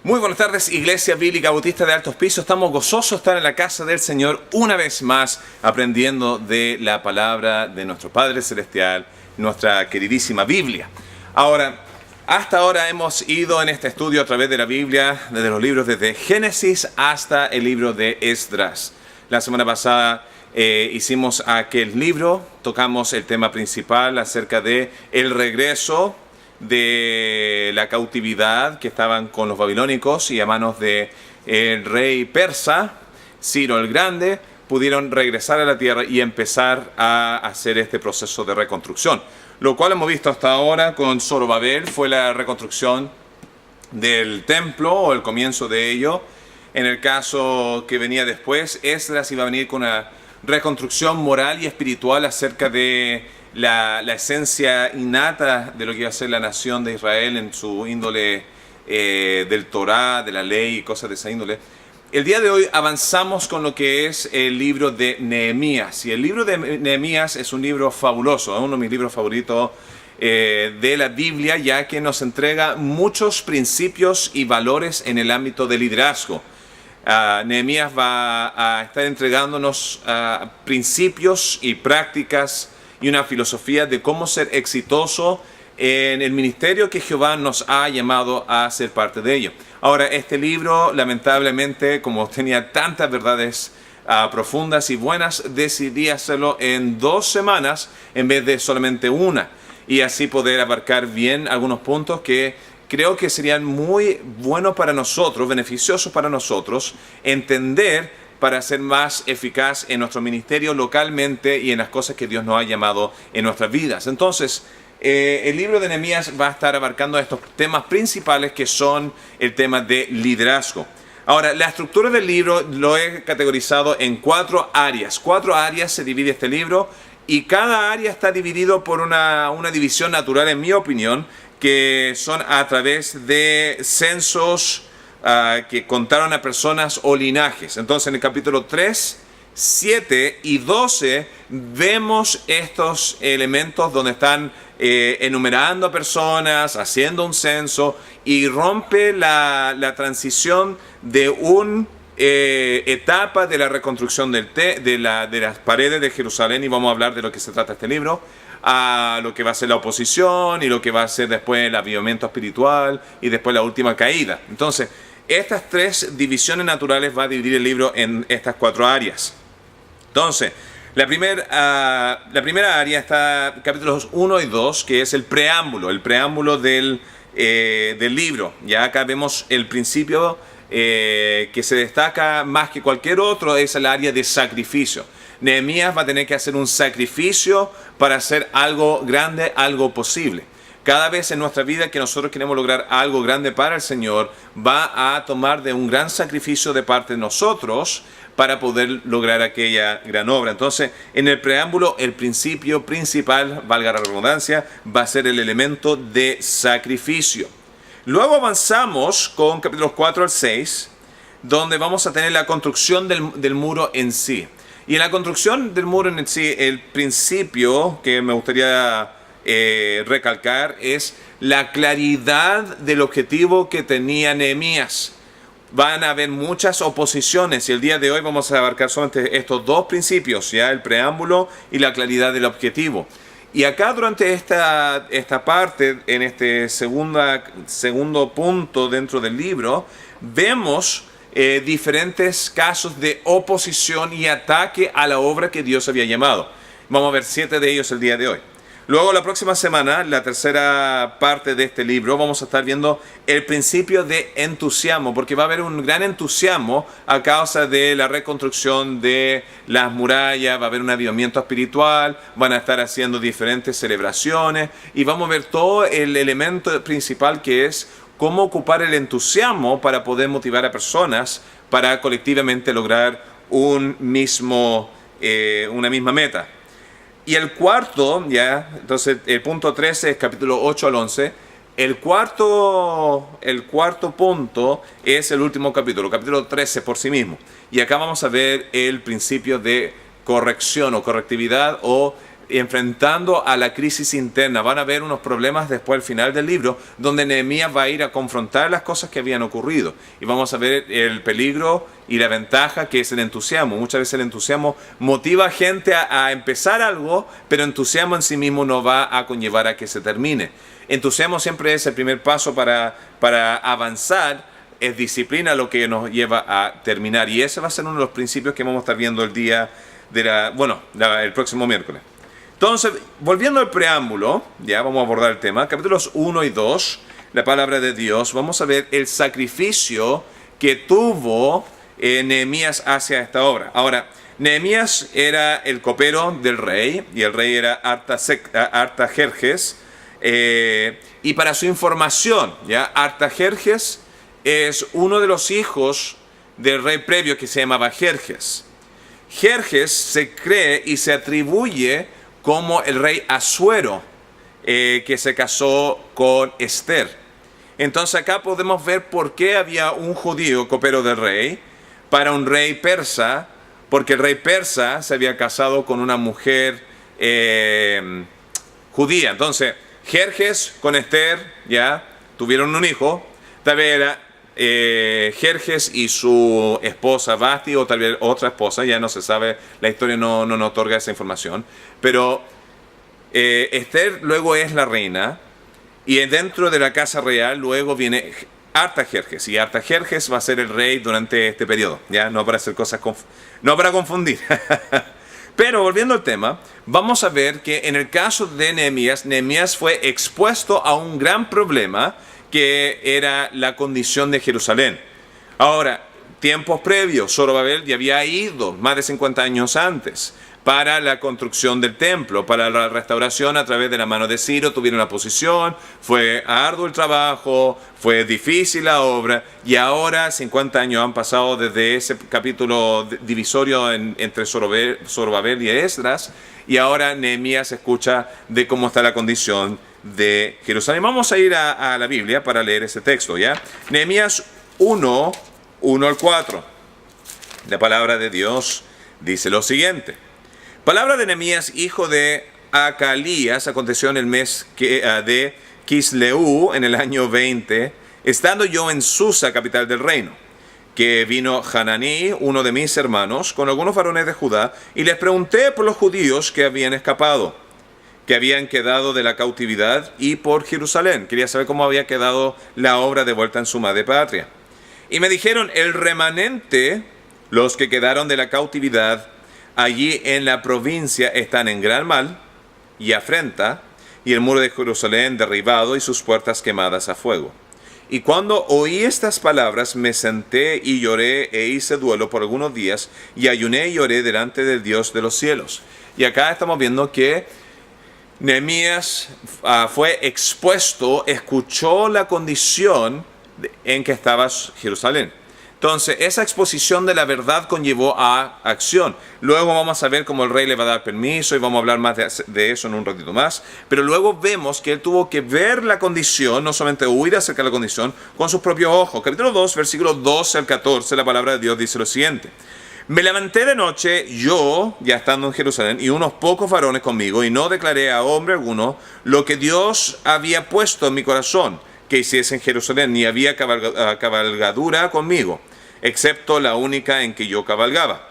Muy buenas tardes, Iglesia Bíblica Bautista de Altos Pisos. Estamos gozosos de estar en la casa del Señor una vez más, aprendiendo de la palabra de nuestro Padre Celestial, nuestra queridísima Biblia. Hasta ahora hemos ido en este estudio a través de la Biblia, desde los libros desde Génesis hasta el libro de Esdras. La semana pasada hicimos aquel libro, tocamos el tema principal acerca de el regreso de la cautividad que estaban con los babilónicos, y a manos de el rey persa, Ciro el Grande, pudieron regresar a la tierra y empezar a hacer este proceso de reconstrucción. Lo cual hemos visto hasta ahora con Zorobabel fue la reconstrucción del templo o el comienzo de ello. En el caso que venía después, Esdras iba a venir con una reconstrucción moral y espiritual acerca de la esencia innata de lo que iba a ser la nación de Israel en su índole del Torá, de la ley y cosas de esa índole. El día de hoy avanzamos con lo que es el libro de Nehemías. Y el libro de Nehemías es un libro fabuloso, uno de mis libros favoritos de la Biblia, ya que nos entrega muchos principios y valores en el ámbito del liderazgo. Nehemías va a estar entregándonos principios y prácticas y una filosofía de cómo ser exitoso en el ministerio que Jehová nos ha llamado a ser parte de ello. Ahora, este libro, lamentablemente, como tenía tantas verdades profundas y buenas, decidí hacerlo en 2 semanas en vez de solamente una, y así poder abarcar bien algunos puntos que creo que serían muy buenos para nosotros, beneficiosos para nosotros, entender para ser más eficaz en nuestro ministerio localmente y en las cosas que Dios nos ha llamado en nuestras vidas. Entonces, el libro de Nehemías va a estar abarcando estos temas principales que son el tema de liderazgo. Ahora, la estructura del libro lo he categorizado en 4 áreas. 4 áreas se divide este libro, y cada área está dividido por una división natural, en mi opinión, que son a través de censos que contaron a personas o linajes. Entonces, en el capítulo 3, 7 y 12 vemos estos elementos donde están enumerando a personas, haciendo un censo, y rompe la transición de una etapa de la reconstrucción de las paredes de Jerusalén, y vamos a hablar de lo que se trata este libro, a lo que va a ser la oposición y lo que va a ser después el avivamiento espiritual y después la última caída. Entonces, estas 3 divisiones naturales va a dividir el libro en estas 4 áreas. Entonces, la primera área está capítulos 1 y 2, que es el preámbulo del libro. Ya acá vemos el principio que se destaca más que cualquier otro, es el área de sacrificio. Nehemías va a tener que hacer un sacrificio para hacer algo grande, algo posible. Cada vez en nuestra vida que nosotros queremos lograr algo grande para el Señor, va a tomar de un gran sacrificio de parte de nosotros para poder lograr aquella gran obra. Entonces, en el preámbulo, el principio principal, valga la redundancia, va a ser el elemento de sacrificio. Luego avanzamos con capítulos 4 al 6, donde vamos a tener la construcción del muro en sí. Y en la construcción del muro en sí, el principio que me gustaría recalcar es la claridad del objetivo que tenía Nehemías. Van a haber muchas oposiciones, y el día de hoy vamos a abarcar solamente estos 2 principios, ya el preámbulo y la claridad del objetivo. Y acá durante esta parte, en este segundo punto dentro del libro, vemos diferentes casos de oposición y ataque a la obra que Dios había llamado. Vamos a ver 7 de ellos el día de hoy. Luego, la próxima semana, la tercera parte de este libro, vamos a estar viendo el principio de entusiasmo, porque va a haber un gran entusiasmo a causa de la reconstrucción de las murallas, va a haber un avivamiento espiritual, van a estar haciendo diferentes celebraciones, y vamos a ver todo el elemento principal, que es cómo ocupar el entusiasmo para poder motivar a personas para colectivamente lograr una misma meta. Y el cuarto, entonces el punto 13 es capítulo 8 al 11. El cuarto punto es el último capítulo 13 por sí mismo. Y acá vamos a ver el principio de corrección o correctividad, o enfrentando a la crisis interna. Van a haber unos problemas después al final del libro donde Nehemías va a ir a confrontar las cosas que habían ocurrido. Y vamos a ver el peligro y la ventaja que es el entusiasmo. Muchas veces el entusiasmo motiva a gente a empezar algo, pero entusiasmo en sí mismo no va a conllevar a que se termine. Entusiasmo siempre es el primer paso para avanzar. Es disciplina lo que nos lleva a terminar. Y ese va a ser uno de los principios que vamos a estar viendo el día el próximo miércoles. Entonces, volviendo al preámbulo, ya vamos a abordar el tema, capítulos 1 y 2, la palabra de Dios, vamos a ver el sacrificio que tuvo Nehemías hacia esta obra. Ahora, Nehemías era el copero del rey, y el rey era Artajerjes, y para su información, ¿ya? Artajerjes es uno de los hijos del rey previo que se llamaba Jerjes. Jerjes se cree y se atribuye como el rey Asuero, que se casó con Esther. Entonces acá podemos ver por qué había un judío copero del rey para un rey persa, porque el rey persa se había casado con una mujer judía. Entonces Jerjes con Esther ya tuvieron un hijo, tal vez era Jerjes y su esposa Vasti, o tal vez otra esposa, ya no se sabe, la historia no nos otorga esa información, pero Esther luego es la reina, y dentro de la casa real luego viene Artajerjes, y Artajerjes va a ser el rey durante este periodo, ya no para hacer cosas no para confundir. Pero volviendo al tema, vamos a ver que en el caso de Nehemías fue expuesto a un gran problema, que era la condición de Jerusalén. Ahora, tiempos previos, Zorobabel ya había ido más de 50 años antes para la construcción del templo, para la restauración a través de la mano de Ciro. Tuvieron la posición, fue arduo el trabajo, fue difícil la obra, y ahora 50 años han pasado desde ese capítulo divisorio entre Zorobabel y Esdras, y ahora Nehemías escucha de cómo está la condición de Jerusalén. Vamos a ir a la Biblia para leer ese texto, ¿ya? Nehemías 1 al 4. La palabra de Dios dice lo siguiente. Palabra de Nehemías, hijo de Acalías, aconteció en el mes de Quisleu, en el año 20, estando yo en Susa, capital del reino, que vino Hananí, uno de mis hermanos, con algunos varones de Judá, y les pregunté por los judíos que habían escapado, que habían quedado de la cautividad, y por Jerusalén. Quería saber cómo había quedado la obra de vuelta en su madre patria. Y me dijeron, el remanente, los que quedaron de la cautividad, allí en la provincia están en gran mal y afrenta, y el muro de Jerusalén derribado y sus puertas quemadas a fuego. Y cuando oí estas palabras, me senté y lloré e hice duelo por algunos días, y ayuné y lloré delante del Dios de los cielos. Y acá estamos viendo que Nehemías fue expuesto, escuchó la condición en que estaba Jerusalén. Entonces, esa exposición de la verdad conllevó a acción. Luego vamos a ver cómo el rey le va a dar permiso, y vamos a hablar más de eso en un ratito más. Pero luego vemos que él tuvo que ver la condición, no solamente oír acerca de la condición, con sus propios ojos. Capítulo 2, versículos 12 al 14, la palabra de Dios dice lo siguiente. Me levanté de noche, yo, ya estando en Jerusalén, y unos pocos varones conmigo, y no declaré a hombre alguno lo que Dios había puesto en mi corazón, que hiciese en Jerusalén, ni había cabalgadura conmigo, excepto la única en que yo cabalgaba.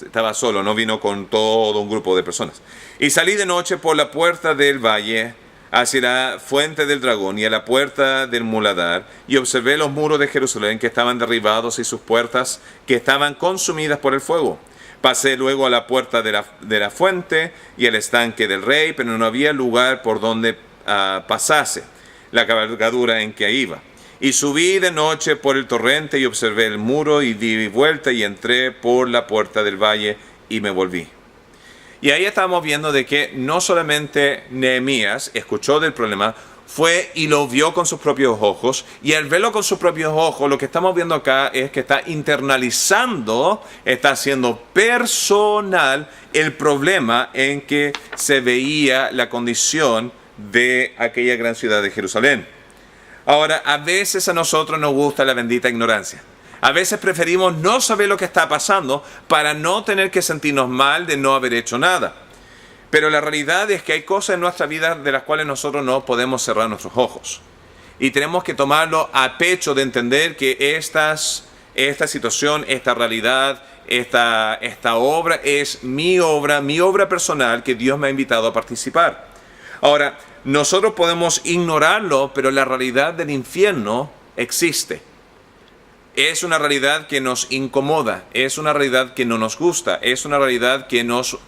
Estaba solo, no vino con todo un grupo de personas. Y salí de noche por la puerta del valle, hacia la fuente del dragón y a la puerta del muladar, y observé los muros de Jerusalén que estaban derribados y sus puertas que estaban consumidas por el fuego. Pasé luego a la puerta de la fuente y al estanque del rey, pero no había lugar por donde pasase la cabalgadura en que iba. Y subí de noche por el torrente y observé el muro y di vuelta y entré por la puerta del valle y me volví. Y ahí estamos viendo de que no solamente Nehemías escuchó del problema, fue y lo vio con sus propios ojos, y al verlo con sus propios ojos, lo que estamos viendo acá es que está internalizando, está haciendo personal el problema en que se veía la condición de aquella gran ciudad de Jerusalén. Ahora, a veces a nosotros nos gusta la bendita ignorancia. A veces preferimos no saber lo que está pasando para no tener que sentirnos mal de no haber hecho nada. Pero la realidad es que hay cosas en nuestra vida de las cuales nosotros no podemos cerrar nuestros ojos. Y tenemos que tomarlo a pecho de entender que esta situación, esta realidad, esta obra es mi obra personal que Dios me ha invitado a participar. Ahora, nosotros podemos ignorarlo, pero la realidad del infierno existe. Es una realidad que nos incomoda, es una realidad que no nos gusta, es una realidad que nos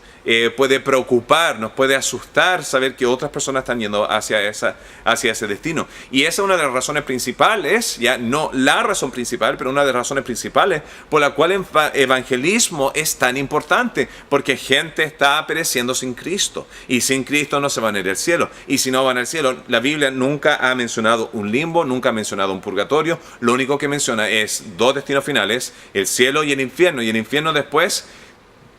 puede preocupar, nos puede asustar saber que otras personas están yendo hacia ese destino. Y esa es una de las razones principales, ya no la razón principal, pero una de las razones principales por la cual el evangelismo es tan importante, porque gente está pereciendo sin Cristo, y sin Cristo no se van a ir al cielo. Y si no van al cielo, la Biblia nunca ha mencionado un limbo, nunca ha mencionado un purgatorio. Lo único que menciona es dos destinos finales, el cielo y el infierno. Y el infierno después,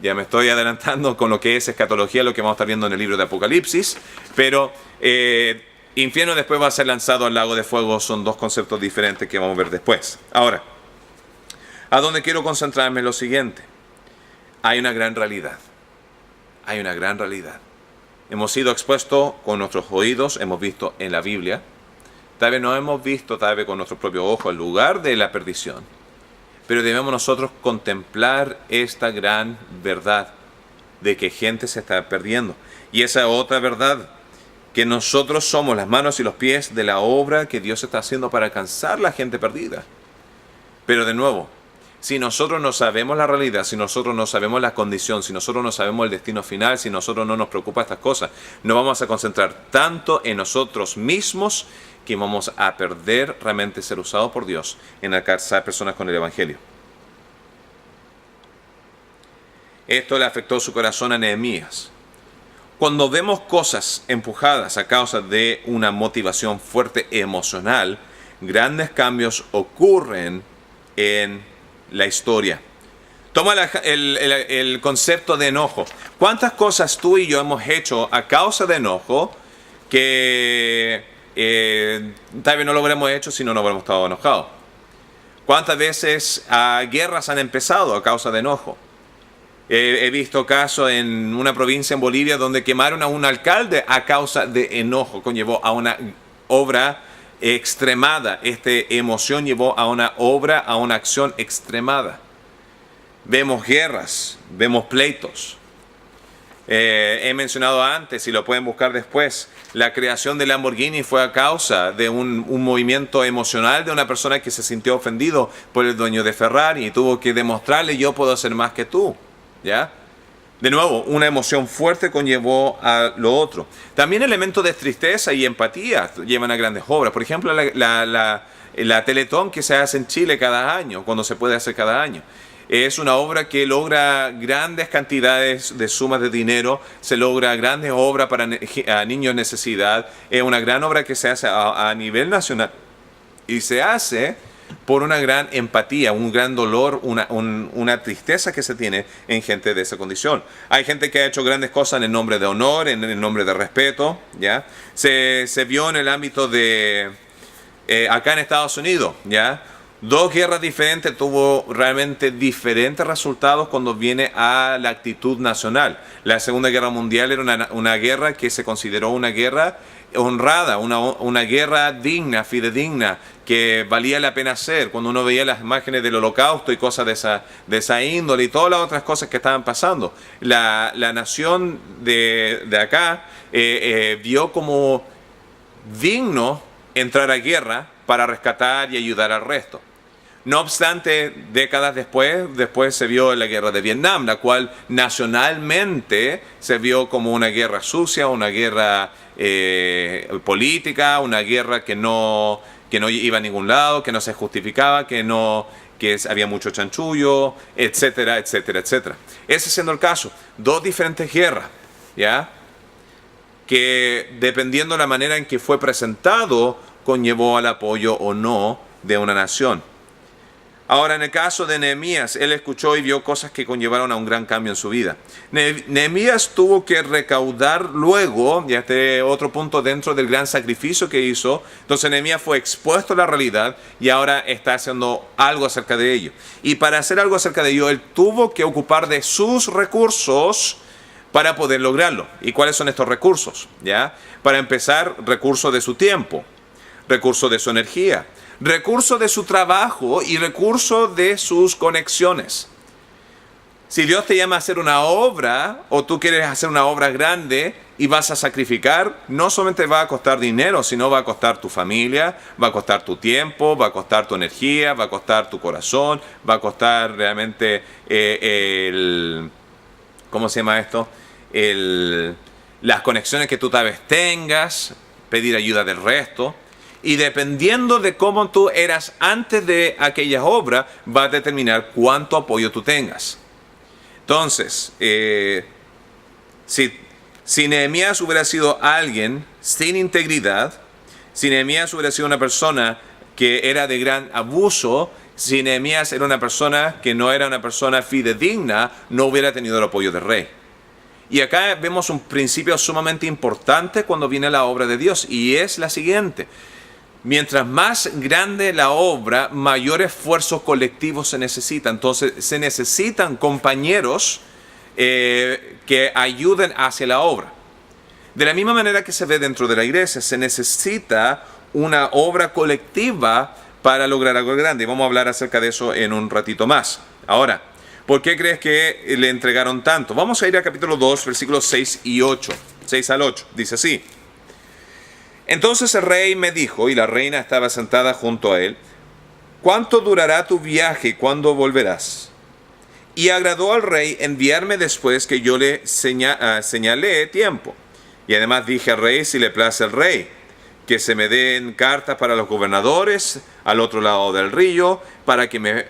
ya me estoy adelantando con lo que es escatología, lo que vamos a estar viendo en el libro de Apocalipsis, pero infierno después va a ser lanzado al lago de fuego. Son dos conceptos diferentes que vamos a ver después. Ahora, a donde quiero concentrarme es lo siguiente. Hay una gran realidad. Hay una gran realidad. Hemos sido expuestos con nuestros oídos, hemos visto en la Biblia. Tal vez no hemos visto, tal vez con nuestros propios ojos, el lugar de la perdición. Pero debemos nosotros contemplar esta gran verdad de que gente se está perdiendo. Y esa otra verdad, que nosotros somos las manos y los pies de la obra que Dios está haciendo para alcanzar la gente perdida. Pero de nuevo, si nosotros no sabemos la realidad, si nosotros no sabemos la condición, si nosotros no sabemos el destino final, si nosotros no nos preocupa estas cosas, no vamos a concentrar tanto en nosotros mismos que vamos a perder realmente ser usados por Dios en alcanzar personas con el Evangelio. Esto le afectó su corazón a Nehemías. Cuando vemos cosas empujadas a causa de una motivación fuerte emocional, grandes cambios ocurren en la historia. Toma el concepto de enojo. ¿Cuántas cosas tú y yo hemos hecho a causa de enojo que tal vez no lo hubiéramos hecho si no nos hubiéramos estado enojados? ¿Cuántas veces guerras han empezado a causa de enojo? He visto casos en una provincia en Bolivia donde quemaron a un alcalde a causa de enojo. Conllevó a una obra extremada. Esta emoción llevó a una obra, a una acción extremada. Vemos guerras, vemos pleitos. He mencionado antes, y lo pueden buscar después, la creación de Lamborghini fue a causa de un movimiento emocional de una persona que se sintió ofendido por el dueño de Ferrari y tuvo que demostrarle: yo puedo hacer más que tú. ¿Ya? De nuevo, una emoción fuerte conllevó a lo otro. También elementos de tristeza y empatía llevan a grandes obras. Por ejemplo, la Teletón que se hace en Chile cada año, cuando se puede hacer cada año. Es una obra que logra grandes cantidades de sumas de dinero, se logra grandes obras para niños en necesidad. Es una gran obra que se hace a nivel nacional y se hace por una gran empatía, un gran dolor, una tristeza que se tiene en gente de esa condición. Hay gente que ha hecho grandes cosas en el nombre de honor, en el nombre de respeto, ¿ya? Se vio en el ámbito de acá en Estados Unidos, ¿ya? Dos guerras diferentes tuvo realmente diferentes resultados cuando viene a la actitud nacional. La Segunda Guerra Mundial era una guerra que se consideró una guerra honrada, una guerra digna, fidedigna, que valía la pena hacer. Cuando uno veía las imágenes del Holocausto y cosas de esa índole y todas las otras cosas que estaban pasando, la nación de acá vio como digno entrar a guerra para rescatar y ayudar al resto. No obstante, décadas después se vio la guerra de Vietnam, la cual nacionalmente se vio como una guerra sucia, una guerra política, una guerra que no iba a ningún lado, que no se justificaba, que había mucho chanchullo, etcétera, etcétera, etcétera. Ese siendo el caso, dos diferentes guerras, ¿ya? Que dependiendo de la manera en que fue presentado, conllevó al apoyo o no de una nación. Ahora, en el caso de Nehemías, él escuchó y vio cosas que conllevaron a un gran cambio en su vida. Nehemías tuvo que recaudar luego, y este otro punto dentro del gran sacrificio que hizo. Entonces Nehemías fue expuesto a la realidad y ahora está haciendo algo acerca de ello. Y para hacer algo acerca de ello, él tuvo que ocupar de sus recursos para poder lograrlo. ¿Y cuáles son estos recursos? ¿Ya? Para empezar, recursos de su tiempo, recursos de su energía, recursos de su trabajo y recursos de sus conexiones. Si Dios te llama a hacer una obra o tú quieres hacer una obra grande y vas a sacrificar, no solamente va a costar dinero, sino va a costar tu familia, va a costar tu tiempo, va a costar tu energía, va a costar tu corazón, va a costar realmente ¿cómo se llama esto? Las conexiones que tú tal vez tengas, pedir ayuda del resto. Y dependiendo de cómo tú eras antes de aquella obra, va a determinar cuánto apoyo tú tengas. Entonces, si Nehemías hubiera sido alguien sin integridad, si Nehemías hubiera sido una persona que era de gran abuso, si Nehemías era una persona que no era una persona fidedigna, no hubiera tenido el apoyo del rey. Y acá vemos un principio sumamente importante cuando viene la obra de Dios, y es la siguiente. Mientras más grande la obra, mayor esfuerzo colectivo se necesita. Entonces se necesitan compañeros que ayuden hacia la obra. De la misma manera que se ve dentro de la iglesia, se necesita una obra colectiva para lograr algo grande. Y vamos a hablar acerca de eso en un ratito más. Ahora, ¿por qué crees que le entregaron tanto? Vamos a ir a capítulo 2, versículos 6 y 8. 6 al 8. Dice así. Entonces el rey me dijo, y la reina estaba sentada junto a él, ¿cuánto durará tu viaje y cuándo volverás? Y agradó al rey enviarme después que yo le señalé tiempo. Y además dije al rey, si le place al rey, que se me den cartas para los gobernadores al otro lado del río, para que me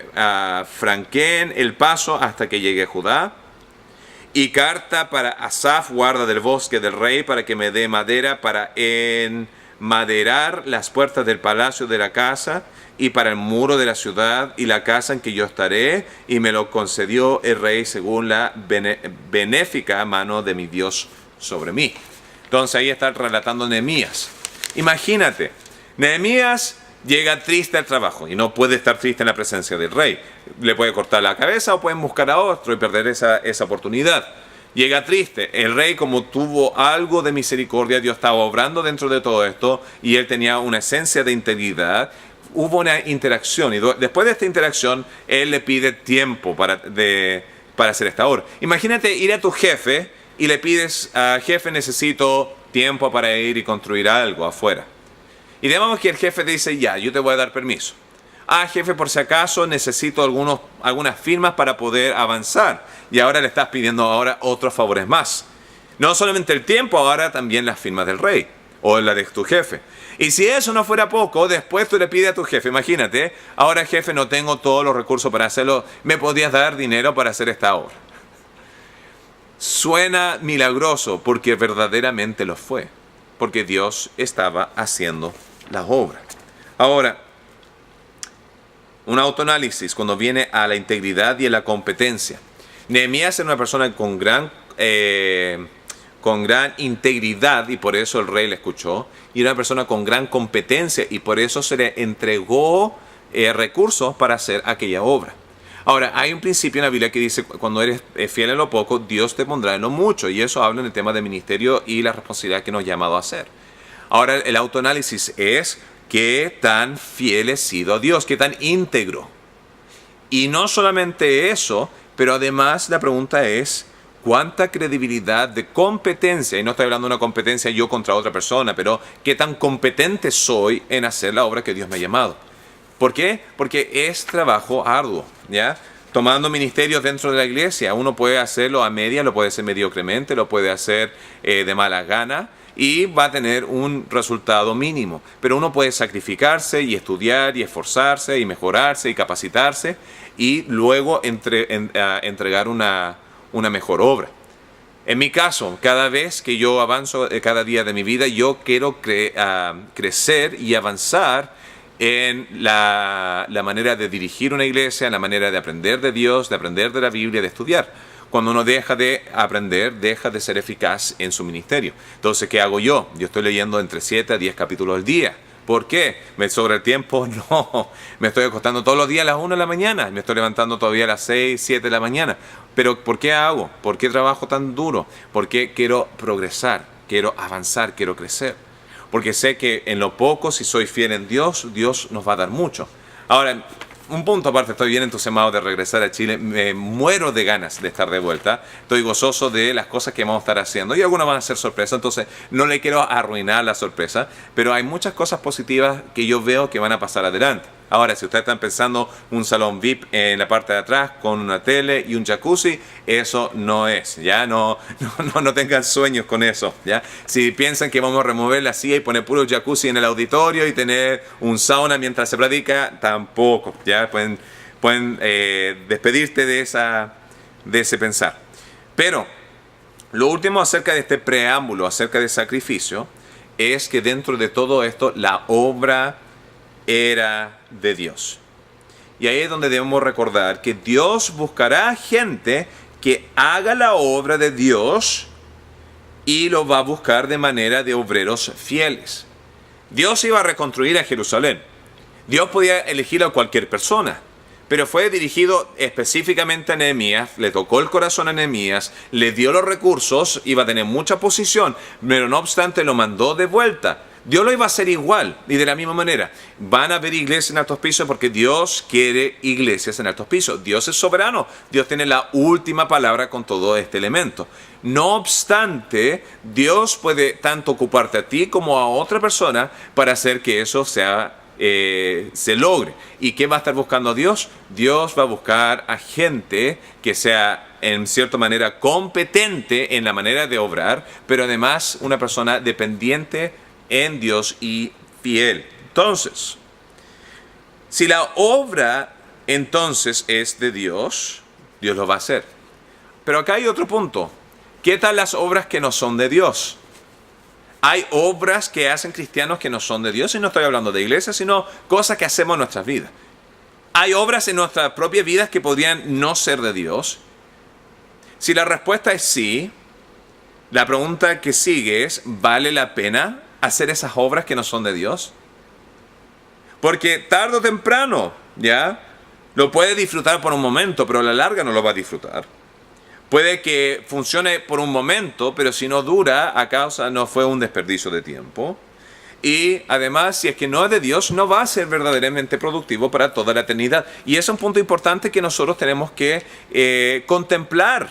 franqueen el paso hasta que llegue a Judá. Y carta para Asaf, guarda del bosque del rey, para que me dé madera para enmaderar las puertas del palacio de la casa y para el muro de la ciudad y la casa en que yo estaré. Y me lo concedió el rey según la benéfica mano de mi Dios sobre mí. Entonces ahí está relatando Nehemías. Imagínate, Nehemías llega triste al trabajo y no puede estar triste en la presencia del rey. Le puede cortar la cabeza o pueden buscar a otro y perder esa oportunidad. Llega triste. El rey, como tuvo algo de misericordia, Dios estaba obrando dentro de todo esto y él tenía una esencia de integridad. Hubo una interacción y después de esta interacción, él le pide tiempo para hacer esta obra. Imagínate ir a tu jefe y le pides, jefe, necesito tiempo para ir y construir algo afuera. Y digamos que el jefe dice, ya, yo te voy a dar permiso. Jefe, por si acaso necesito algunas firmas para poder avanzar. Y ahora le estás pidiendo ahora otros favores más. No solamente el tiempo, ahora también las firmas del rey o la de tu jefe. Y si eso no fuera poco, después tú le pides a tu jefe, imagínate, ahora jefe, no tengo todos los recursos para hacerlo, ¿me podías dar dinero para hacer esta obra? Suena milagroso porque verdaderamente lo fue. Porque Dios estaba haciendo las obras. Ahora, un autoanálisis cuando viene a la integridad y a la competencia. Nehemías era una persona con gran integridad y por eso el rey le escuchó. Y era una persona con gran competencia y por eso se le entregó recursos para hacer aquella obra. Ahora, hay un principio en la Biblia que dice, cuando eres fiel en lo poco, Dios te pondrá en lo mucho. Y eso habla en el tema del ministerio y la responsabilidad que nos ha llamado a hacer. Ahora, el autoanálisis es qué tan fiel he sido a Dios, qué tan íntegro. Y no solamente eso, pero además la pregunta es, ¿cuánta credibilidad de competencia? Y no estoy hablando de una competencia yo contra otra persona, pero ¿qué tan competente soy en hacer la obra que Dios me ha llamado? ¿Por qué? Porque es trabajo arduo, ¿ya? Tomando ministerios dentro de la iglesia, uno puede hacerlo a media, lo puede hacer mediocremente, lo puede hacer de mala gana y va a tener un resultado mínimo. Pero uno puede sacrificarse y estudiar y esforzarse y mejorarse y capacitarse y luego entregar una mejor obra. En mi caso, cada vez que yo avanzo cada día de mi vida, yo quiero crecer y avanzar en la manera de dirigir una iglesia, en la manera de aprender de Dios, de aprender de la Biblia, de estudiar. Cuando uno deja de aprender, deja de ser eficaz en su ministerio. Entonces, ¿qué hago yo? Yo estoy leyendo entre 7 a 10 capítulos al día. ¿Por qué? ¿Me sobra el tiempo? No. Me estoy acostando todos los días a las 1 de la mañana. Me estoy levantando todavía a las 6, 7 de la mañana. Pero ¿por qué hago? ¿Por qué trabajo tan duro? Porque quiero progresar, quiero avanzar, quiero crecer. Porque sé que en lo poco, si soy fiel en Dios, Dios nos va a dar mucho. Ahora, un punto aparte, estoy bien entusiasmado de regresar a Chile. Me muero de ganas de estar de vuelta. Estoy gozoso de las cosas que vamos a estar haciendo. Y algunas van a ser sorpresas, entonces no le quiero arruinar la sorpresa. Pero hay muchas cosas positivas que yo veo que van a pasar adelante. Ahora, si ustedes están pensando un salón VIP en la parte de atrás con una tele y un jacuzzi, eso no es, ¿ya? No tengan sueños con eso, ¿ya? Si piensan que vamos a remover la silla y poner puro jacuzzi en el auditorio y tener un sauna mientras se predica, tampoco, ¿ya? Pueden despedirte de ese pensar. Pero lo último acerca de este preámbulo, acerca del sacrificio, es que dentro de todo esto, la obra era de Dios. Y ahí es donde debemos recordar que Dios buscará gente que haga la obra de Dios y lo va a buscar de manera de obreros fieles. Dios iba a reconstruir a Jerusalén. Dios podía elegir a cualquier persona, pero fue dirigido específicamente a Nehemías, le tocó el corazón a Nehemías, le dio los recursos, iba a tener mucha posición, pero no obstante lo mandó de vuelta. Dios lo iba a hacer igual y de la misma manera. Van a haber iglesias en altos pisos porque Dios quiere iglesias en altos pisos. Dios es soberano. Dios tiene la última palabra con todo este elemento. No obstante, Dios puede tanto ocuparte a ti como a otra persona para hacer que eso se logre. ¿Y qué va a estar buscando Dios? Dios va a buscar a gente que sea en cierta manera competente en la manera de obrar, pero además una persona dependiente en Dios y fiel. Entonces, si la obra entonces es de Dios, Dios lo va a hacer. Pero acá hay otro punto. ¿Qué tal las obras que no son de Dios? Hay obras que hacen cristianos que no son de Dios, y no estoy hablando de iglesias, sino cosas que hacemos en nuestras vidas. Hay obras en nuestras propias vidas que podrían no ser de Dios. Si la respuesta es sí, la pregunta que sigue es, ¿vale la pena hacer esas obras que no son de Dios? Porque tarde o temprano, ¿ya? Lo puede disfrutar por un momento, pero a la larga no lo va a disfrutar. Puede que funcione por un momento, pero si no dura, no fue un desperdicio de tiempo. Y además, si es que no es de Dios, no va a ser verdaderamente productivo para toda la eternidad. Y es un punto importante que nosotros tenemos que contemplar.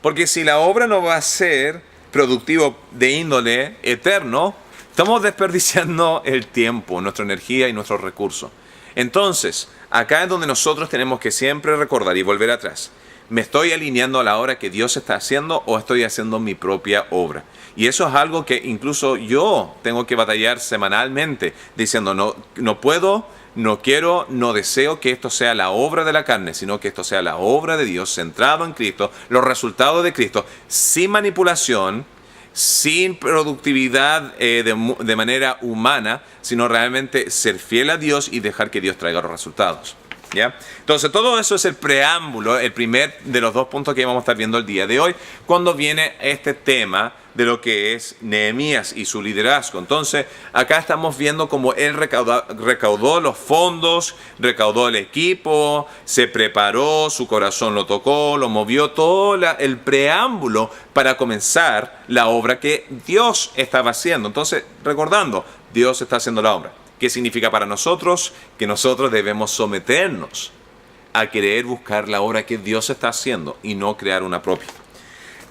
Porque si la obra no va a ser productivo de índole eterno, estamos desperdiciando el tiempo, nuestra energía y nuestros recursos. Entonces, acá es donde nosotros tenemos que siempre recordar y volver atrás. ¿Me estoy alineando a la obra que Dios está haciendo o estoy haciendo mi propia obra? Y eso es algo que incluso yo tengo que batallar semanalmente, diciendo no puedo, no quiero, no deseo que esto sea la obra de la carne, sino que esto sea la obra de Dios, centrado en Cristo, los resultados de Cristo, sin manipulación, sin productividad de manera humana, sino realmente ser fiel a Dios y dejar que Dios traiga los resultados. ¿Ya? Entonces todo eso es el preámbulo, el primer de los dos puntos que vamos a estar viendo el día de hoy, cuando viene este tema de lo que es Nehemías y su liderazgo. Entonces acá estamos viendo cómo él recaudó los fondos, recaudó el equipo, se preparó, su corazón lo tocó, lo movió, todo el preámbulo para comenzar la obra que Dios estaba haciendo. Entonces, recordando, Dios está haciendo la obra. ¿Qué significa para nosotros? Que nosotros debemos someternos a querer buscar la obra que Dios está haciendo y no crear una propia.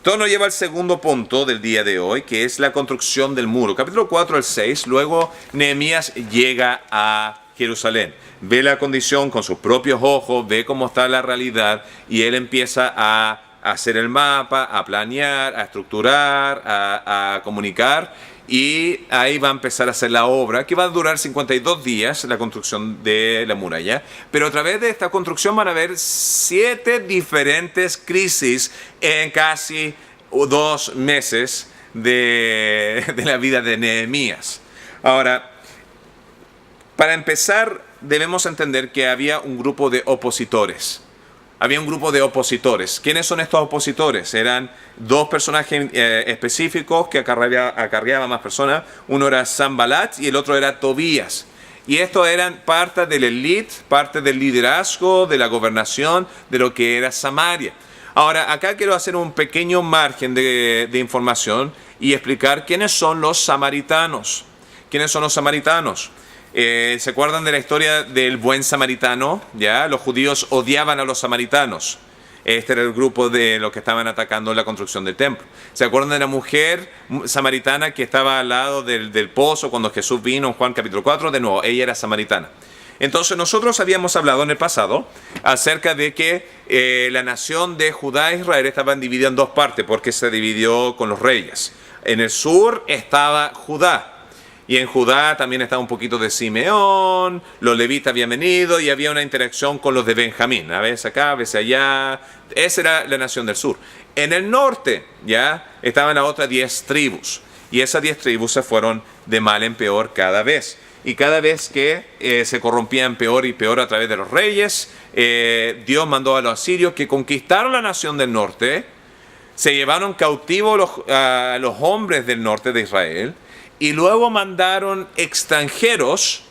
Todo nos lleva al segundo punto del día de hoy, que es la construcción del muro. Capítulo 4 al 6, luego Nehemías llega a Jerusalén. Ve la condición con sus propios ojos, ve cómo está la realidad y él empieza a hacer el mapa, a planear, a estructurar, a comunicar. Y ahí va a empezar a hacer la obra, que va a durar 52 días, la construcción de la muralla. Pero a través de esta construcción van a haber 7 diferentes crisis en casi 2 meses de la vida de Nehemías. Ahora, para empezar, debemos entender que había un grupo de opositores. había un grupo de opositores. ¿Quiénes son estos opositores? Eran dos personajes específicos que acarreaban más personas. Uno era Sanbalat y el otro era Tobías. Y estos eran parte del élite, parte del liderazgo, de la gobernación, de lo que era Samaria. Ahora, acá quiero hacer un pequeño margen de información y explicar quiénes son los samaritanos. ¿Quiénes son los samaritanos? ¿Se acuerdan de la historia del buen samaritano? ¿Ya? Los judíos odiaban a los samaritanos. Este era el grupo de los que estaban atacando la construcción del templo. ¿Se acuerdan de la mujer samaritana que estaba al lado del pozo cuando Jesús vino en Juan capítulo 4? De nuevo, ella era samaritana. Entonces nosotros habíamos hablado en el pasado acerca de que la nación de Judá e Israel estaban divididas en dos partes porque se dividió con los reyes. En el sur estaba Judá. Y en Judá también estaba un poquito de Simeón, los levitas habían venido y había una interacción con los de Benjamín, a veces acá, a veces allá. Esa era la nación del sur. En el norte ya estaban las otras 10 tribus y esas 10 tribus se fueron de mal en peor cada vez. Y cada vez que se corrompían peor y peor a través de los reyes, Dios mandó a los asirios que conquistaron la nación del norte, se llevaron cautivos a los hombres del norte de Israel, y luego mandaron extranjeros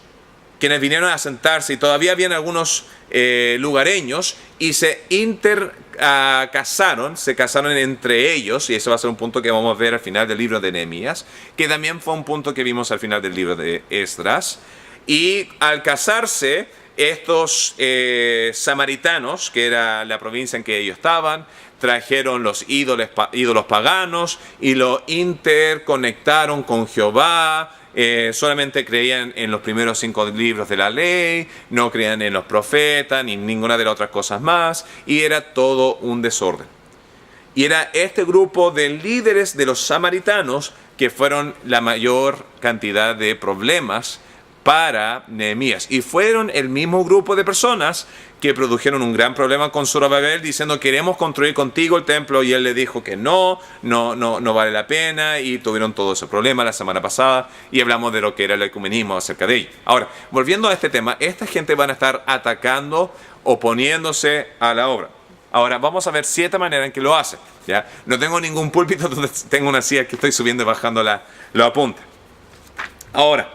quienes vinieron a sentarse, y todavía habían algunos lugareños, y se casaron entre ellos, y ese va a ser un punto que vamos a ver al final del libro de Nehemías, que también fue un punto que vimos al final del libro de Esdras. Y al casarse, estos samaritanos, que era la provincia en que ellos estaban, trajeron los ídolos paganos y lo interconectaron con Jehová. Solamente creían en los primeros 5 libros de la ley, no creían en los profetas ni ninguna de las otras cosas más, y era todo un desorden. Y era este grupo de líderes de los samaritanos que fueron la mayor cantidad de problemas para Nehemías. Y fueron el mismo grupo de personas que produjeron un gran problema con Zorobabel diciendo queremos construir contigo el templo, y él le dijo que no vale la pena, y tuvieron todo ese problema la semana pasada y hablamos de lo que era el ecumenismo acerca de ello. Ahora, volviendo a este tema, esta gente van a estar atacando, oponiéndose a la obra. Ahora, vamos a ver 7 maneras en que lo hacen. ¿Ya? No tengo ningún púlpito donde tengo una silla que estoy subiendo y bajando los apuntes. Ahora,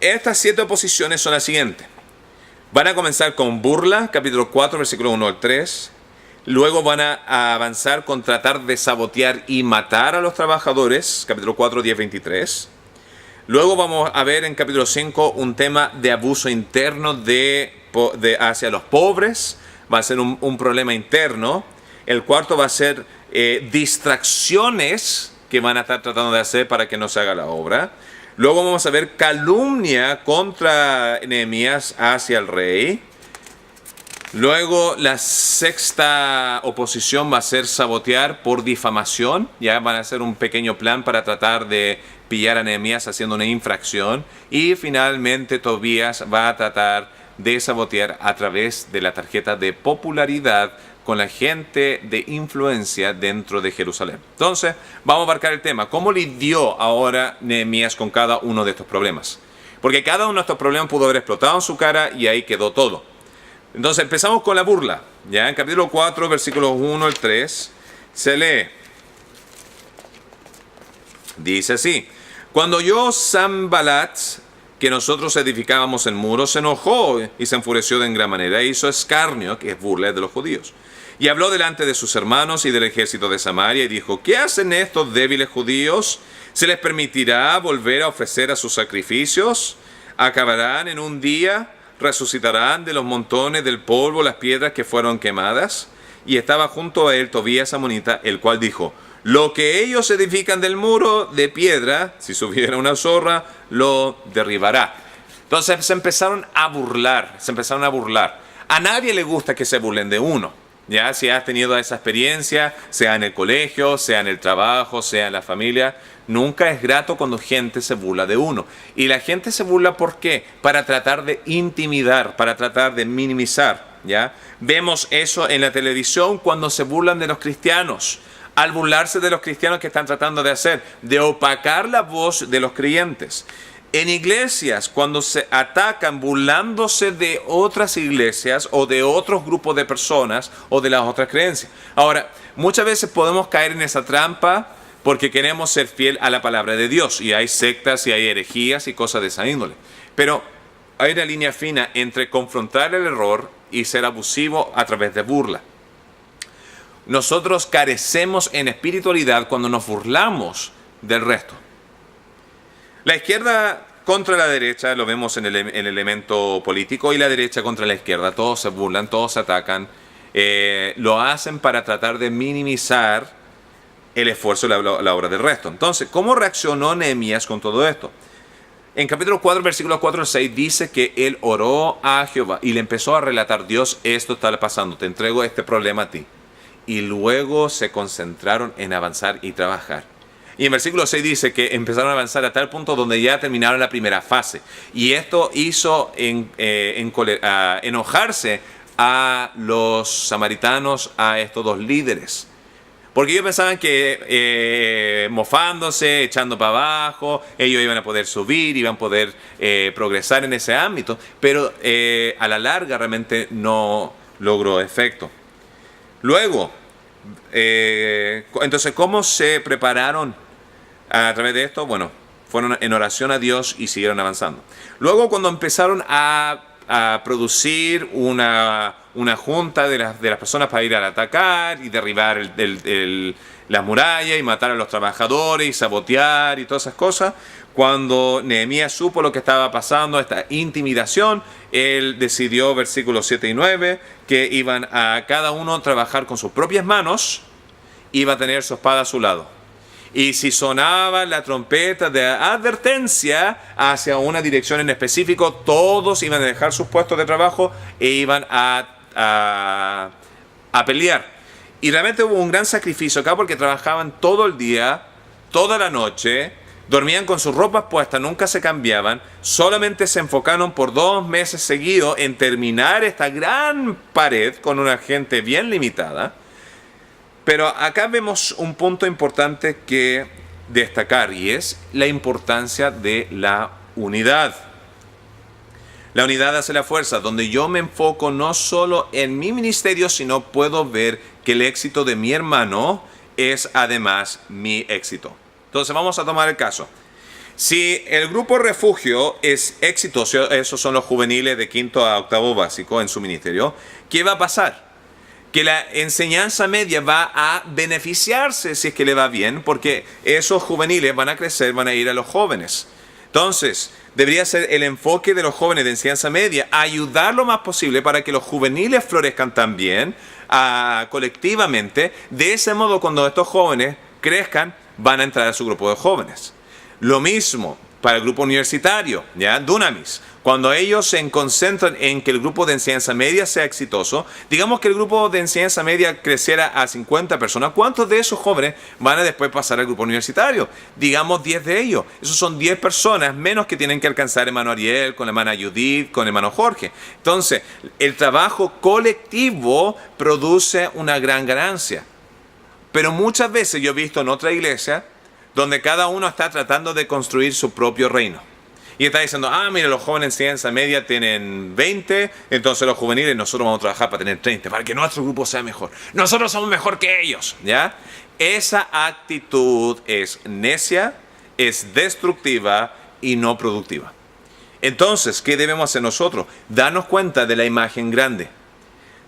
estas 7 oposiciones son las siguientes. Van a comenzar con burla, capítulo 4, versículo 1 al 3. Luego van a avanzar con tratar de sabotear y matar a los trabajadores, capítulo 4, 10, 23. Luego vamos a ver en capítulo 5 un tema de abuso interno hacia los pobres. Va a ser un problema interno. El cuarto va a ser distracciones que van a estar tratando de hacer para que no se haga la obra. Luego vamos a ver calumnia contra Nehemías hacia el rey. Luego la sexta oposición va a ser sabotear por difamación. Ya van a hacer un pequeño plan para tratar de pillar a Nehemías haciendo una infracción. Y finalmente Tobías va a tratar de sabotear a través de la tarjeta de popularidad con la gente de influencia dentro de Jerusalén. Entonces, vamos a abarcar el tema. ¿Cómo lidió ahora Nehemías con cada uno de estos problemas? Porque cada uno de estos problemas pudo haber explotado en su cara y ahí quedó todo. Entonces, empezamos con la burla. Ya en capítulo 4, versículos 1 al 3, se lee. Dice así: cuando oyó Sanbalat que nosotros edificábamos el muro, se enojó y se enfureció de en gran manera e hizo escarnio, que es burla de los judíos. Y habló delante de sus hermanos y del ejército de Samaria y dijo: ¿qué hacen estos débiles judíos? ¿Se les permitirá volver a ofrecer a sus sacrificios? ¿Acabarán en un día? ¿Resucitarán de los montones del polvo las piedras que fueron quemadas? Y estaba junto a él Tobías amonita, el cual dijo: lo que ellos edifican del muro de piedra, si subiera una zorra, lo derribará. Entonces se empezaron a burlar. A nadie le gusta que se burlen de uno. Ya, si has tenido esa experiencia, sea en el colegio, sea en el trabajo, sea en la familia, nunca es grato cuando gente se burla de uno. Y la gente se burla, ¿por qué? Para tratar de intimidar, para tratar de minimizar. ¿Ya? Vemos eso en la televisión cuando se burlan de los cristianos. Al burlarse de los cristianos, que están tratando de hacer, de opacar la voz de los creyentes. En iglesias, cuando se atacan burlándose de otras iglesias o de otros grupos de personas o de las otras creencias. Ahora, muchas veces podemos caer en esa trampa porque queremos ser fiel a la palabra de Dios. Y hay sectas y hay herejías y cosas de esa índole. Pero hay una línea fina entre confrontar el error y ser abusivo a través de burla. Nosotros carecemos en espiritualidad cuando nos burlamos del resto. La izquierda contra la derecha, lo vemos en el elemento político, y la derecha contra la izquierda. Todos se burlan, todos se atacan. Lo hacen para tratar de minimizar el esfuerzo y la obra del resto. Entonces, ¿cómo reaccionó Nehemías con todo esto? En capítulo 4, versículos 4 al 6, dice que él oró a Jehová y le empezó a relatar: Dios, esto está pasando, te entrego este problema a ti. Y luego se concentraron en avanzar y trabajar. Y en versículo 6 dice que empezaron a avanzar a tal punto donde ya terminaron la primera fase. Y esto hizo enojarse a los samaritanos, a estos dos líderes. Porque ellos pensaban que mofándose, echando para abajo, ellos iban a poder subir, iban a poder progresar en ese ámbito. Pero a la larga realmente no logró efecto. Luego, entonces, ¿cómo se prepararon a través de esto? Bueno, fueron en oración a Dios y siguieron avanzando. Luego, cuando empezaron a producir una junta de las personas para ir a atacar y derribar las murallas y matar a los trabajadores y sabotear y todas esas cosas, cuando Nehemías supo lo que estaba pasando, esta intimidación, él decidió, versículos 7 y 9, que iban a cada uno trabajar con sus propias manos, iba a tener su espada a su lado. Y si sonaba la trompeta de advertencia hacia una dirección en específico, todos iban a dejar sus puestos de trabajo e iban a pelear. Y realmente hubo un gran sacrificio acá porque trabajaban todo el día, toda la noche, dormían con sus ropas puestas, nunca se cambiaban, solamente se enfocaron por 2 meses seguidos en terminar esta gran pared con una gente bien limitada. Pero acá vemos un punto importante que destacar, y es la importancia de la unidad. La unidad hace la fuerza, donde yo me enfoco no solo en mi ministerio, sino puedo ver que el éxito de mi hermano es además mi éxito. Entonces vamos a tomar el caso. Si el grupo Refugio es exitoso, esos son los juveniles de 5º a 8º básico en su ministerio, ¿qué va a pasar? Que la enseñanza media va a beneficiarse si es que le va bien, porque esos juveniles van a crecer, van a ir a los jóvenes. Entonces, debería ser el enfoque de los jóvenes de enseñanza media, ayudar lo más posible para que los juveniles florezcan también colectivamente. De ese modo, cuando estos jóvenes crezcan, van a entrar a su grupo de jóvenes. Lo mismo para el grupo universitario, ¿ya? Dunamis. Cuando ellos se concentran en que el grupo de enseñanza media sea exitoso, digamos que el grupo de enseñanza media creciera a 50 personas, ¿cuántos de esos jóvenes van a después pasar al grupo universitario? Digamos 10 de ellos. Esos son 10 personas menos que tienen que alcanzar el hermano Ariel, con la hermana Judith, con el hermano Jorge. Entonces, el trabajo colectivo produce una gran ganancia. Pero muchas veces yo he visto en otra iglesia donde cada uno está tratando de construir su propio reino. Y está diciendo, mira, los jóvenes en enseñanza media tienen 20, entonces los juveniles nosotros vamos a trabajar para tener 30, para que nuestro grupo sea mejor. Nosotros somos mejor que ellos, ¿ya? Esa actitud es necia, es destructiva y no productiva. Entonces, ¿qué debemos hacer nosotros? Darnos cuenta de la imagen grande.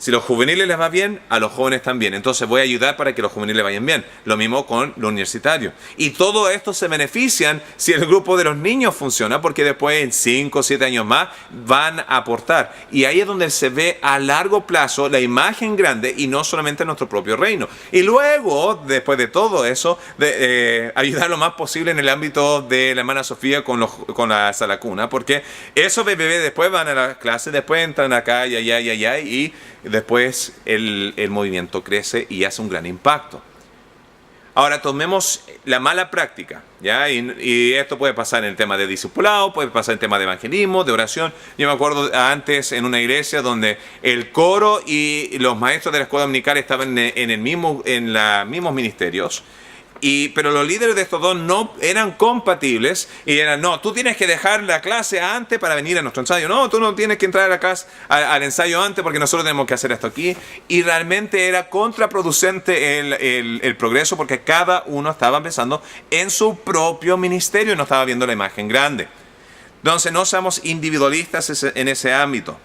Si a los juveniles les va bien, a los jóvenes también. Entonces voy a ayudar para que los juveniles vayan bien. Lo mismo con los universitarios. Y todo esto se benefician si el grupo de los niños funciona, porque después en 5 o 7 años más van a aportar. Y ahí es donde se ve a largo plazo la imagen grande y no solamente nuestro propio reino. Y luego, después de todo eso, ayudar lo más posible en el ámbito de la hermana Sofía con la sala cuna, porque esos bebés después van a la clase, después entran acá y allá y después el movimiento crece y hace un gran impacto. Ahora tomemos la mala práctica, ¿ya? Y esto puede pasar en el tema de discipulado, puede pasar en el tema de evangelismo, de oración. Yo me acuerdo antes en una iglesia donde el coro y los maestros de la escuela dominical estaban en los mismos ministerios. Pero los líderes de estos dos no eran compatibles y eran, no, tú tienes que dejar la clase antes para venir a nuestro ensayo. No, tú no tienes que entrar a la clase, al ensayo antes porque nosotros tenemos que hacer esto aquí. Y realmente era contraproducente el progreso porque cada uno estaba pensando en su propio ministerio y no estaba viendo la imagen grande. Entonces no seamos individualistas en ese ámbito.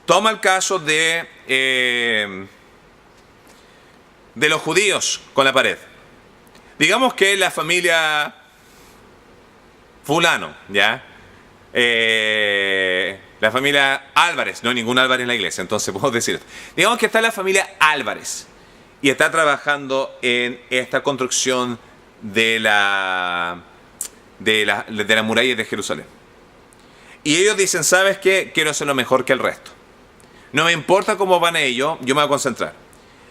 Toma el caso de los judíos con la pared. Digamos que la familia fulano, ¿ya? La familia Álvarez, no hay ningún Álvarez en la iglesia, entonces puedo decir esto. Digamos que está la familia Álvarez y está trabajando en esta construcción de la muralla de Jerusalén. Y ellos dicen, ¿sabes qué? Quiero hacerlo mejor que el resto. No me importa cómo van ellos, yo me voy a concentrar.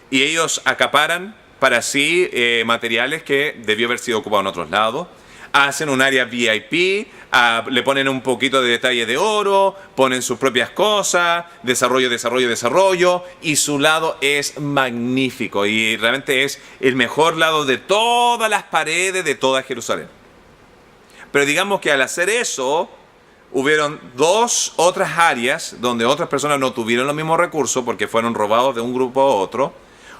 Y ellos acaparan para sí materiales que debió haber sido ocupado en otros lados. Hacen un área VIP, le ponen un poquito de detalle de oro, ponen sus propias cosas, desarrollo, y su lado es magnífico. Y realmente es el mejor lado de todas las paredes de toda Jerusalén. Pero digamos que al hacer eso, hubieron dos otras áreas donde otras personas no tuvieron los mismos recursos porque fueron robados de un grupo a otro,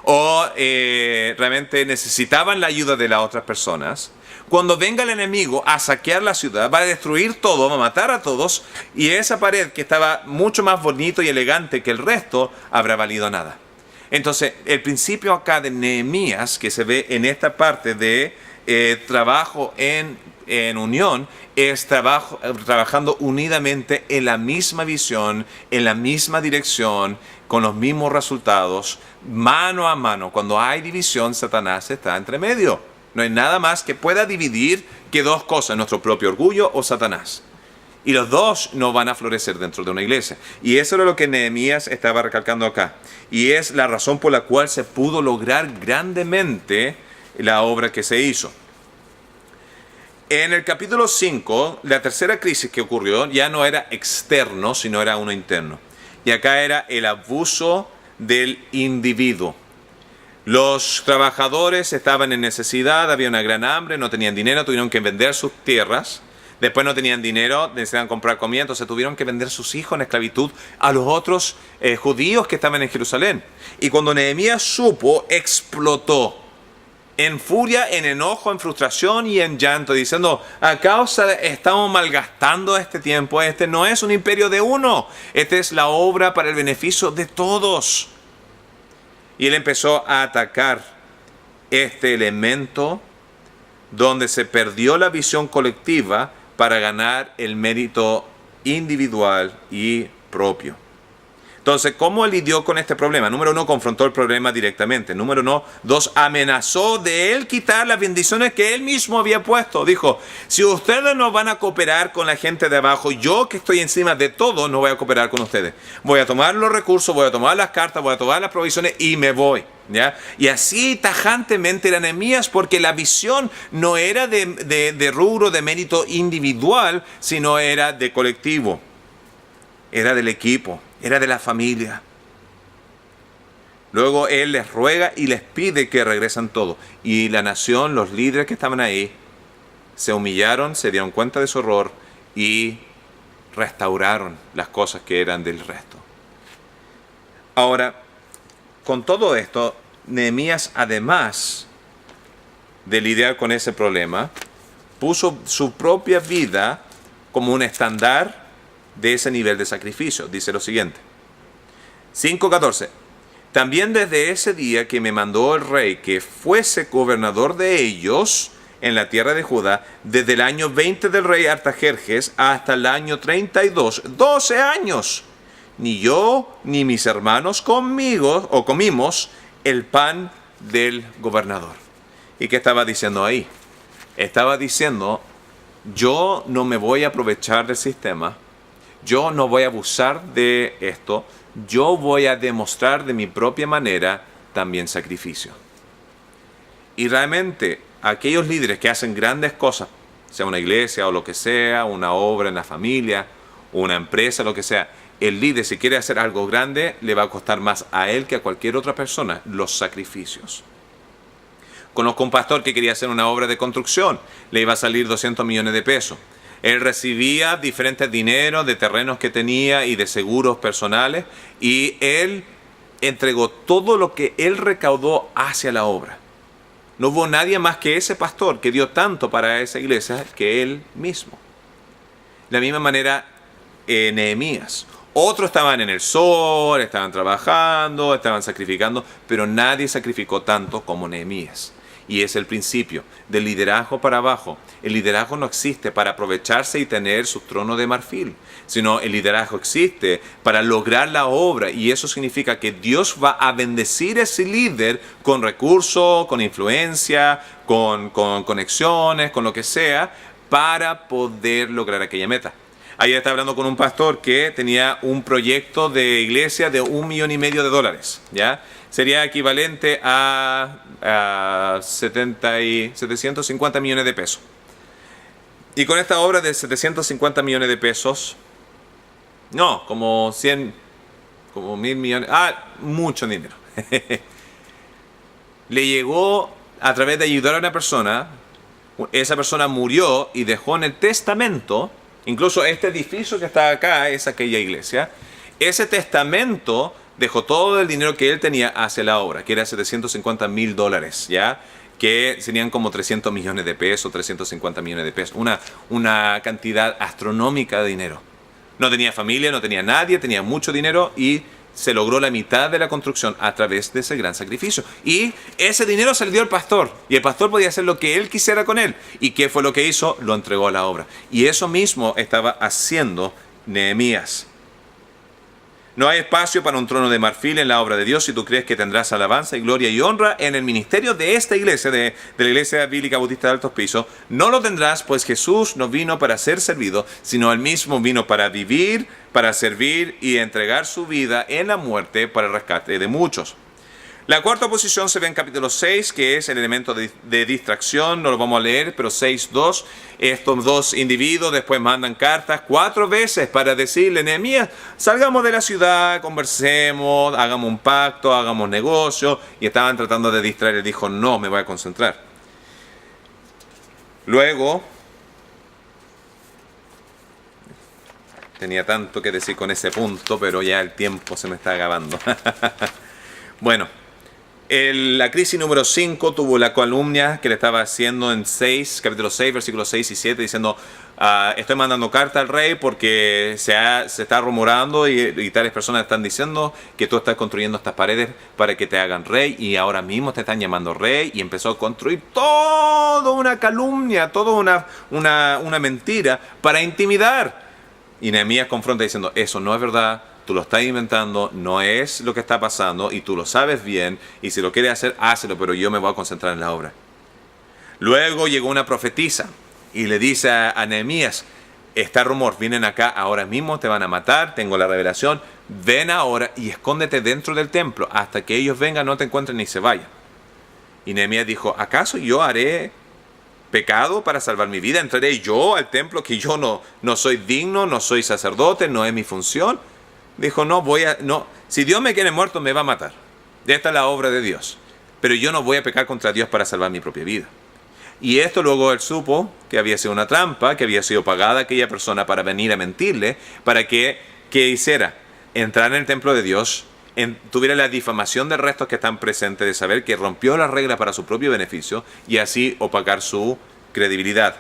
o realmente necesitaban la ayuda de las otras personas. Cuando venga el enemigo a saquear la ciudad, va a destruir todo, va a matar a todos, y esa pared que estaba mucho más bonito y elegante que el resto, habrá valido nada. Entonces, el principio acá de Nehemías, que se ve en esta parte de trabajo en unión, es trabajando unidamente en la misma visión, en la misma dirección, con los mismos resultados, mano a mano. Cuando hay división, Satanás está entre medio. No hay nada más que pueda dividir que dos cosas, nuestro propio orgullo o Satanás. Y los dos no van a florecer dentro de una iglesia. Y eso era lo que Nehemías estaba recalcando acá. Y es la razón por la cual se pudo lograr grandemente la obra que se hizo. En el capítulo 5, la tercera crisis que ocurrió ya no era externo, sino era uno interno. Y acá era el abuso del individuo. Los trabajadores estaban en necesidad, había una gran hambre, no tenían dinero, tuvieron que vender sus tierras. Después no tenían dinero, necesitaban comprar comida, entonces tuvieron que vender sus hijos en esclavitud a los otros judíos que estaban en Jerusalén. Y cuando Nehemías supo, explotó en furia, en enojo, en frustración y en llanto, diciendo, a causa estamos malgastando este tiempo, este no es un imperio de uno, esta es la obra para el beneficio de todos. Y él empezó a atacar este elemento donde se perdió la visión colectiva para ganar el mérito individual y propio. Entonces, ¿cómo lidió con este problema? Número 1, confrontó el problema directamente. Número 2, amenazó de él quitar las bendiciones que él mismo había puesto. Dijo, si ustedes no van a cooperar con la gente de abajo, yo que estoy encima de todo, no voy a cooperar con ustedes. Voy a tomar los recursos, voy a tomar las cartas, voy a tomar las provisiones y me voy. ¿Ya? Y así tajantemente era Nehemías, porque la visión no era de rubro de mérito individual, sino era de colectivo. Era del equipo, era de la familia. Luego él les ruega y les pide que regresen todo. Y la nación, los líderes que estaban ahí, se humillaron, se dieron cuenta de su error y restauraron las cosas que eran del resto. Ahora, con todo esto, Nehemías, además de lidiar con ese problema, puso su propia vida como un estándar de ese nivel de sacrificio. Dice lo siguiente, 5:14. También desde ese día que me mandó el rey que fuese gobernador de ellos en la tierra de Judá, desde el año 20 del rey Artajerjes hasta el año 32, 12 años, ni yo ni mis hermanos comimos el pan del gobernador. ¿Y qué estaba diciendo ahí? Estaba diciendo, yo no me voy a aprovechar del sistema, yo no voy a abusar de esto, yo voy a demostrar de mi propia manera también sacrificio. Y realmente aquellos líderes que hacen grandes cosas, sea una iglesia o lo que sea, una obra en la familia, una empresa, lo que sea, el líder, si quiere hacer algo grande, le va a costar más a él que a cualquier otra persona los sacrificios. Conozco un pastor que quería hacer una obra de construcción. Le iba a salir 200 millones de pesos. Él recibía diferentes dineros de terrenos que tenía y de seguros personales, y él entregó todo lo que él recaudó hacia la obra. No hubo nadie más que ese pastor que dio tanto para esa iglesia que él mismo. De la misma manera, Nehemías. Otros estaban en el sol, estaban trabajando, estaban sacrificando, pero nadie sacrificó tanto como Nehemías. Y es el principio del liderazgo para abajo. El liderazgo no existe para aprovecharse y tener su trono de marfil, sino el liderazgo existe para lograr la obra, y eso significa que Dios va a bendecir a ese líder con recursos, con influencia, con conexiones, con lo que sea, para poder lograr aquella meta. Ayer estaba hablando con un pastor que tenía un proyecto de iglesia de $1,5 millones, ¿ya? Sería equivalente a 750 millones de pesos. Y con esta obra de 750 millones de pesos, no, como 100, como 1.000 millones, mucho dinero. Le llegó a través de ayudar a una persona. Esa persona murió y dejó en el testamento, incluso este edificio que está acá es aquella iglesia. Ese testamento dejó todo el dinero que él tenía hacia la obra, que era $750,000, ¿ya? Que serían como 300 millones de pesos, 350 millones de pesos. Una cantidad astronómica de dinero. No tenía familia, no tenía nadie, tenía mucho dinero, y se logró la mitad de la construcción a través de ese gran sacrificio. Y ese dinero se le dio al pastor, y el pastor podía hacer lo que él quisiera con él. ¿Y qué fue lo que hizo? Lo entregó a la obra. Y eso mismo estaba haciendo Nehemías. No hay espacio para un trono de marfil en la obra de Dios si tú crees que tendrás alabanza y gloria y honra en el ministerio de esta iglesia, de la Iglesia Bíblica Bautista de Altos Pisos. No lo tendrás, pues Jesús no vino para ser servido, sino Él mismo vino para vivir, para servir y entregar su vida en la muerte para el rescate de muchos. La cuarta posición se ve en capítulo 6, que es el elemento de distracción. No lo vamos a leer, pero 6:2. Estos dos individuos después mandan cartas 4 veces para decirle: Nehemías, salgamos de la ciudad, conversemos, hagamos un pacto, hagamos negocio. Y estaban tratando de distraer. Él dijo: no, me voy a concentrar. Luego, tenía tanto que decir con ese punto, pero ya el tiempo se me está acabando. Bueno. La crisis número 5 tuvo la calumnia que le estaba haciendo en capítulo 6, versículos 6 y 7, diciendo: estoy mandando carta al rey porque se está rumorando y tales personas están diciendo que tú estás construyendo estas paredes para que te hagan rey, y ahora mismo te están llamando rey. Y empezó a construir toda una calumnia, toda una mentira para intimidar. Y Nehemías confronta diciendo: eso no es verdad. Tú lo estás inventando, no es lo que está pasando, y tú lo sabes bien, y si lo quieres hacer, hácelo, pero yo me voy a concentrar en la obra. Luego llegó una profetisa y le dice a Nehemías: está rumor, vienen acá ahora mismo, te van a matar, tengo la revelación, ven ahora y escóndete dentro del templo, hasta que ellos vengan, no te encuentren ni se vayan. Y Nehemías dijo: ¿acaso yo haré pecado para salvar mi vida? ¿Entraré yo al templo que yo no soy digno, no soy sacerdote, no es mi función? Dijo: no, si Dios me quiere muerto, me va a matar. Esta es la obra de Dios. Pero yo no voy a pecar contra Dios para salvar mi propia vida. Y esto luego él supo que había sido una trampa, que había sido pagada aquella persona para venir a mentirle, para que hiciera entrar en el templo de Dios, tuviera la difamación de restos que están presentes, de saber que rompió la regla para su propio beneficio, y así opacar su credibilidad.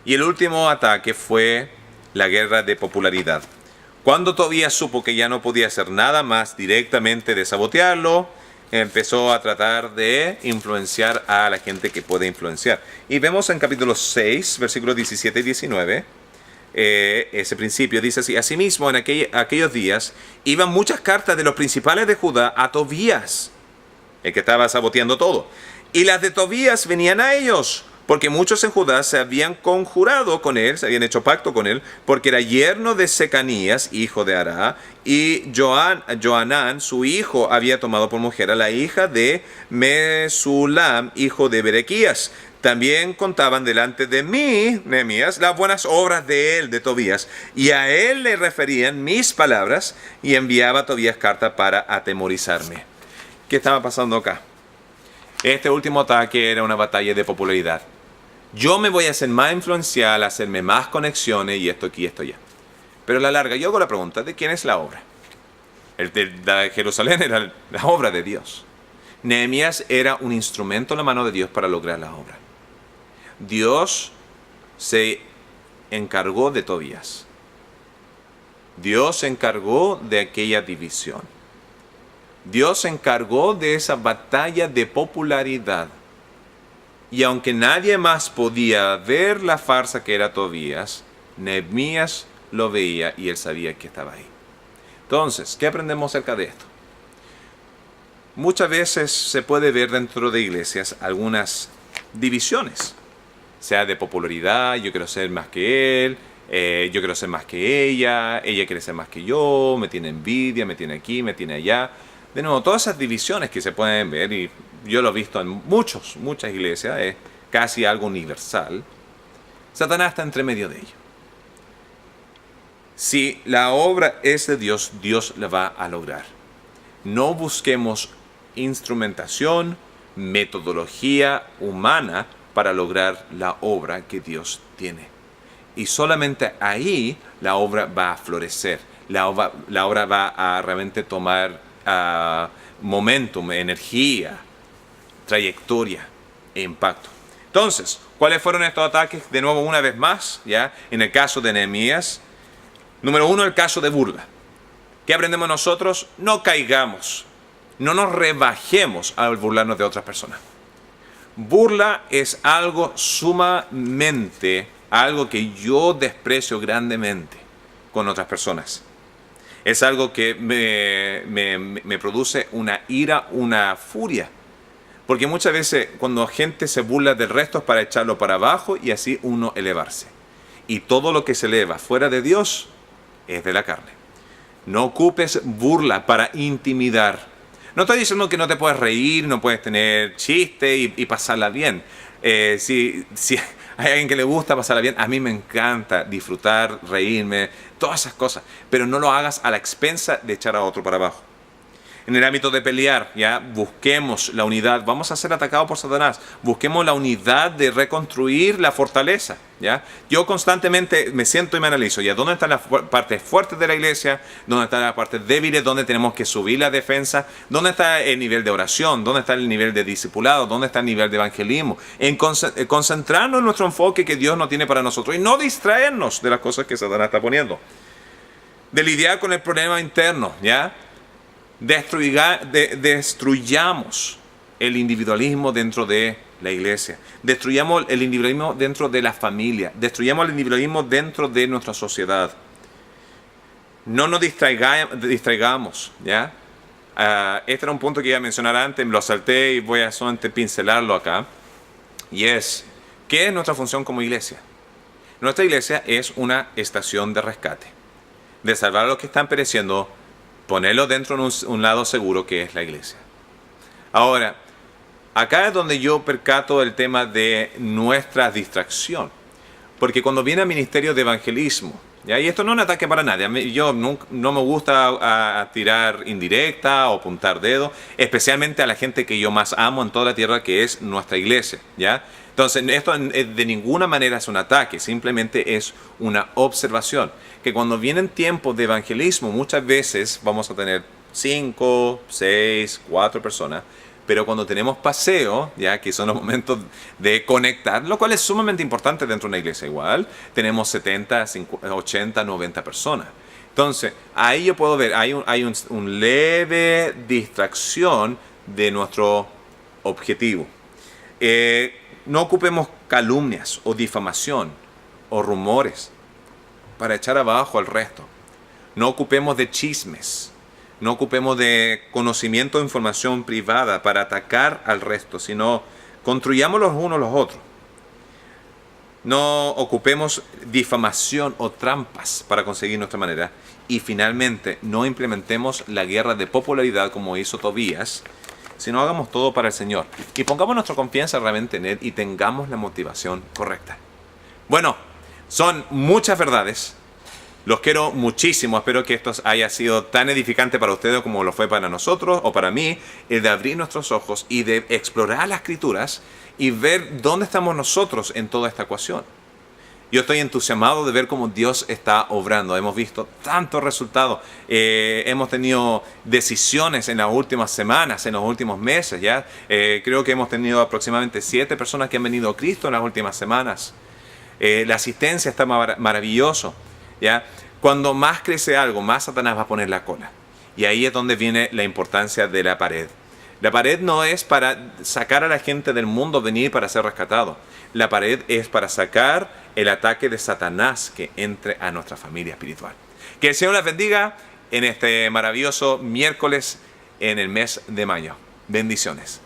Y el último ataque fue la guerra de popularidad. Cuando Tobías supo que ya no podía hacer nada más directamente de sabotearlo, empezó a tratar de influenciar a la gente que puede influenciar. Y vemos en capítulo 6, versículos 17 y 19, ese principio dice así: asimismo, en aquellos días iban muchas cartas de los principales de Judá a Tobías, el que estaba saboteando todo. Y las de Tobías venían a ellos, porque muchos en Judá se habían conjurado con él, se habían hecho pacto con él, porque era yerno de Secanías, hijo de Ará, y Joanán, su hijo, había tomado por mujer a la hija de Mesulam, hijo de Berequías. También contaban delante de mí, Nehemías, las buenas obras de él, de Tobías, y a él le referían mis palabras, y enviaba a Tobías carta para atemorizarme. ¿Qué estaba pasando acá? Este último ataque era una batalla de popularidad. Yo me voy a hacer más influencial, a hacerme más conexiones y esto aquí, esto allá. Pero a la larga, yo hago la pregunta, ¿de quién es la obra? El de Jerusalén era la obra de Dios. Nehemías era un instrumento en la mano de Dios para lograr la obra. Dios se encargó de Tobías. Dios se encargó de aquella división. Dios se encargó de esa batalla de popularidad. Y aunque nadie más podía ver la farsa que era Tobías, Nehemías lo veía y él sabía que estaba ahí. Entonces, ¿qué aprendemos acerca de esto? Muchas veces se puede ver dentro de iglesias algunas divisiones, sea de popularidad, yo quiero ser más que él, yo quiero ser más que ella quiere ser más que yo, me tiene envidia, me tiene aquí, me tiene allá. De nuevo, todas esas divisiones que se pueden ver, y yo lo he visto en muchas iglesias, es casi algo universal. Satanás está entre medio de ellos. Si la obra es de Dios, Dios la va a lograr. No busquemos instrumentación, metodología humana para lograr la obra que Dios tiene. Y solamente ahí la obra va a florecer. La obra va a realmente tomar momentum, energía, trayectoria e impacto. Entonces, ¿cuáles fueron estos ataques? De nuevo, una vez más, ¿ya? En el caso de Nehemías, número 1, el caso de burla. ¿Qué aprendemos nosotros? No caigamos, no nos rebajemos al burlarnos de otras personas. Burla es algo sumamente, algo que yo desprecio grandemente con otras personas. Es algo que me produce una ira, una furia. Porque muchas veces cuando gente se burla del resto es para echarlo para abajo y así uno elevarse. Y todo lo que se eleva fuera de Dios es de la carne. No ocupes burla para intimidar. No estoy diciendo que no te puedes reír, no puedes tener chiste y pasarla bien. Si hay alguien que le gusta pasarla bien, a mí me encanta disfrutar, reírme, todas esas cosas. Pero no lo hagas a la expensa de echar a otro para abajo. En el ámbito de pelear, ya busquemos la unidad. Vamos a ser atacados por Satanás. Busquemos la unidad de reconstruir la fortaleza. ¿Ya? Yo constantemente me siento y me analizo. ¿Ya? ¿Dónde están las partes fuertes de la iglesia? ¿Dónde están las partes débiles? ¿Dónde tenemos que subir la defensa? ¿Dónde está el nivel de oración? ¿Dónde está el nivel de discipulado? ¿Dónde está el nivel de evangelismo? En concentrarnos en nuestro enfoque que Dios no tiene para nosotros y no distraernos de las cosas que Satanás está poniendo. De lidiar con el problema interno. ¿Ya? Destruyamos el individualismo dentro de la iglesia. Destruyamos el individualismo dentro de la familia. Destruyamos el individualismo dentro de nuestra sociedad. No nos distraigamos, ¿ya? Este era un punto que iba a mencionar antes, me lo salté y voy a solamente pincelarlo acá. Y es, ¿qué es nuestra función como iglesia? Nuestra iglesia es una estación de rescate. De salvar a los que están pereciendo, ponerlo dentro de un lado seguro que es la iglesia. Ahora, acá es donde yo percato el tema de nuestra distracción. Porque cuando viene al ministerio de evangelismo, ¿ya? Y esto no es un ataque para nadie, yo no me gusta tirar indirecta o apuntar dedo, especialmente a la gente que yo más amo en toda la tierra, que es nuestra iglesia, ¿ya? Entonces, esto de ninguna manera es un ataque, simplemente es una observación. Que cuando vienen tiempos de evangelismo, muchas veces vamos a tener 5, 6, 4 personas, pero cuando tenemos paseo, ya que son los momentos de conectar, lo cual es sumamente importante dentro de una iglesia igual, tenemos 70, 50, 80, 90 personas. Entonces, ahí yo puedo ver, hay un leve distracción de nuestro objetivo. No ocupemos calumnias o difamación o rumores para echar abajo al resto. No ocupemos de chismes. No ocupemos de conocimiento o información privada para atacar al resto, sino construyamos los unos los otros. No ocupemos difamación o trampas para conseguir nuestra manera. Y finalmente, no implementemos la guerra de popularidad como hizo Tobías, sino hagamos todo para el Señor. Y pongamos nuestra confianza realmente en Él y tengamos la motivación correcta. Bueno, son muchas verdades, Los quiero muchísimo, espero que esto haya sido tan edificante para ustedes como lo fue para nosotros o para mí, el de abrir nuestros ojos y de explorar las Escrituras y ver dónde estamos nosotros en toda esta ecuación. Yo estoy entusiasmado de ver cómo Dios está obrando. Hemos visto tantos resultados. Hemos tenido decisiones en las últimas semanas, en los últimos meses. ¿Ya? Creo que hemos tenido aproximadamente 7 personas que han venido a Cristo en las últimas semanas. La asistencia está maravilloso. ¿Ya? Cuando más crece algo, más Satanás va a poner la cola. Y ahí es donde viene la importancia de la pared. La pared no es para sacar a la gente del mundo, venir para ser rescatado. La pared es para sacar el ataque de Satanás que entre a nuestra familia espiritual. Que el Señor les bendiga en este maravilloso miércoles en el mes de mayo. Bendiciones.